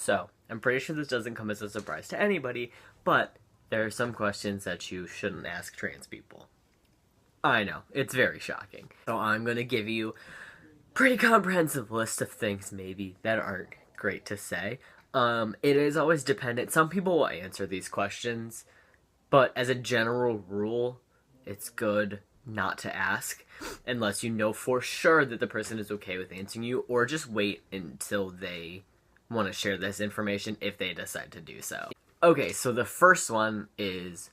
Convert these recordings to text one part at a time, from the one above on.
So, I'm pretty sure this doesn't come as a surprise to anybody, but there are some questions that you shouldn't ask trans people. I know, it's very shocking. So I'm gonna give you a pretty comprehensive list of things maybe that aren't great to say. It is always dependent. Some people will answer these questions, but as a general rule, it's good not to ask unless you know for sure that the person is okay with answering you, or just wait until they want to share this information if they decide to do so. Okay, so the first one is,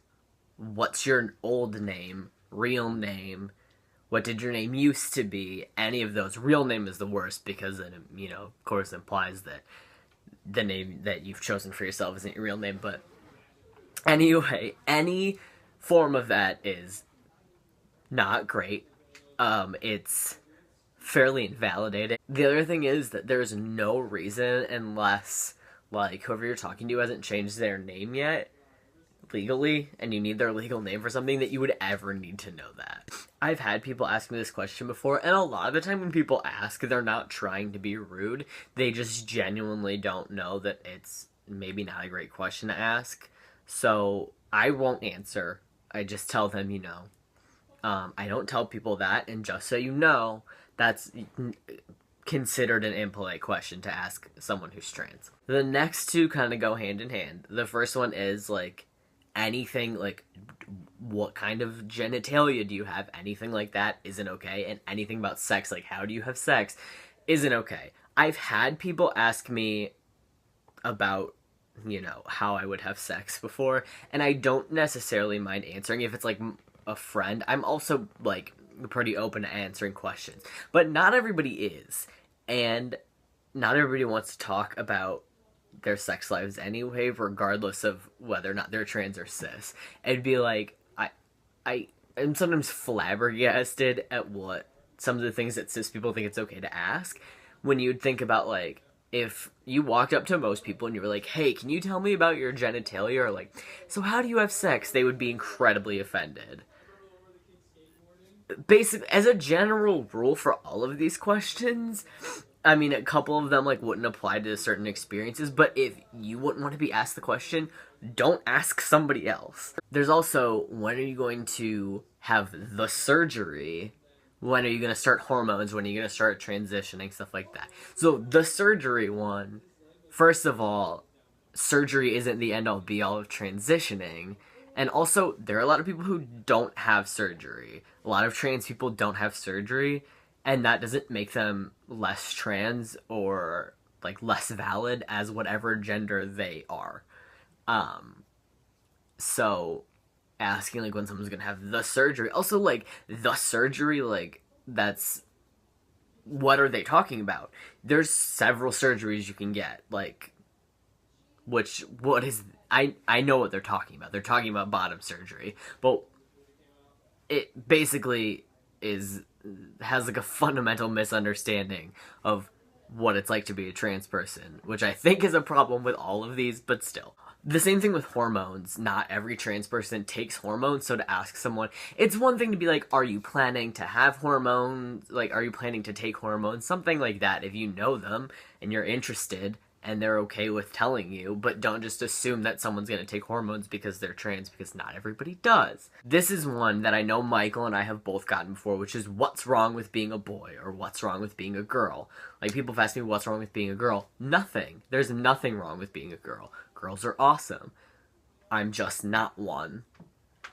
what's your old name, real name, what did your name used to be, any of those. Real name is the worst because it, of course implies that the name that you've chosen for yourself isn't your real name, but anyway, any form of that is not great. It's fairly invalidating. The other thing is that there's no reason, unless, like, whoever you're talking to hasn't changed their name yet, legally, and you need their legal name for something, that you would ever need to know that. I've had people ask me this question before, and a lot of the time when people ask, they're not trying to be rude. They just genuinely don't know that it's maybe not a great question to ask. So I won't answer. I just tell them, I don't tell people that, and just so you know, that's considered an impolite question to ask someone who's trans. The next two kind of go hand in hand. The first one is, like, anything, like, what kind of genitalia do you have? Anything like that isn't okay. And anything about sex, like, how do you have sex, isn't okay. I've had people ask me about, how I would have sex before, and I don't necessarily mind answering if it's, like, a friend. I'm also, like, pretty open to answering questions, but not everybody is, and not everybody wants to talk about their sex lives anyway, regardless of whether or not they're trans or cis. It'd be like, I am sometimes flabbergasted at what some of the things that cis people think it's okay to ask, when you'd think about, like, if you walked up to most people and you were like, hey, can you tell me about your genitalia, or like, so how do you have sex, they would be incredibly offended. Basically, as a general rule for all of these questions, I mean, a couple of them, like, wouldn't apply to certain experiences, but if you wouldn't want to be asked the question, don't ask somebody else. There's also, when are you going to have the surgery? When are you going to start hormones? When are you going to start transitioning? Stuff like that. So, the surgery one, first of all, surgery isn't the end-all be-all of transitioning. And also, there are a lot of people who don't have surgery. A lot of trans people don't have surgery, and that doesn't make them less trans or, like, less valid as whatever gender they are. So asking, like, when someone's gonna have the surgery, also, like, the surgery, like, that's, what are they talking about? There's several surgeries you can get, like, I know what they're talking about. They're talking about bottom surgery, but it basically has, like, a fundamental misunderstanding of what it's like to be a trans person, which I think is a problem with all of these, but still. The same thing with hormones. Not every trans person takes hormones, so to ask someone, it's one thing to be like, are you planning to have hormones? Like, are you planning to take hormones? Something like that, if you know them and you're interested and they're okay with telling you, but don't just assume that someone's going to take hormones because they're trans, because not everybody does. This is one that I know Michael and I have both gotten before, which is, what's wrong with being a boy, or what's wrong with being a girl? Like, people have asked me, what's wrong with being a girl? Nothing. There's nothing wrong with being a girl. Girls are awesome. I'm just not one.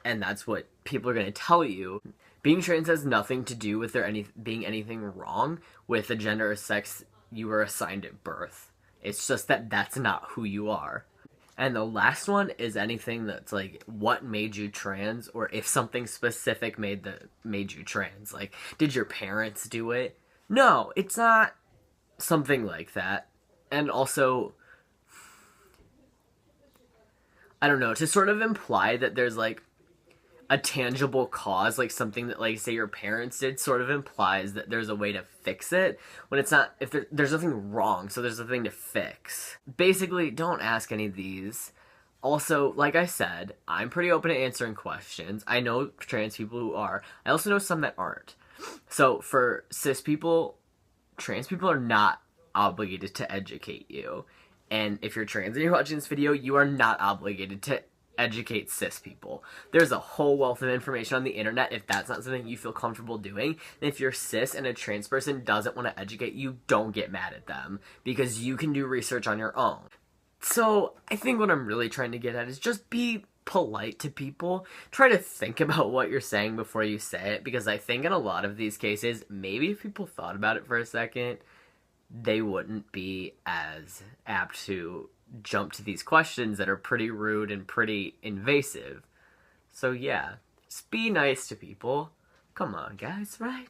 And that's what people are going to tell you. Being trans has nothing to do with there being anything wrong with the gender or sex you were assigned at birth. It's just that that's not who you are. And the last one is anything that's, like, what made you trans, or if something specific made you trans. Like, did your parents do it? No, it's not something like that. And also, I don't know, to sort of imply that there's, like, a tangible cause, like something that, like, say your parents did, sort of implies that there's a way to fix it, when it's not. If there's nothing wrong, so there's nothing to fix. Basically, don't ask any of these. Also, like I said, I'm pretty open to answering questions. I know trans people who are. I also know some that aren't. So, for cis people, trans people are not obligated to educate you. And if you're trans and you're watching this video, you are not obligated to educate cis people. There's a whole wealth of information on the internet if that's not something you feel comfortable doing. And if you're cis and a trans person doesn't want to educate you, don't get mad at them, because you can do research on your own. So I think what I'm really trying to get at is just be polite to people. Try to think about what you're saying before you say it, because I think in a lot of these cases, maybe if people thought about it for a second, they wouldn't be as apt to jump to these questions that are pretty rude and pretty invasive. So yeah, just be nice to people. Come on, guys, right?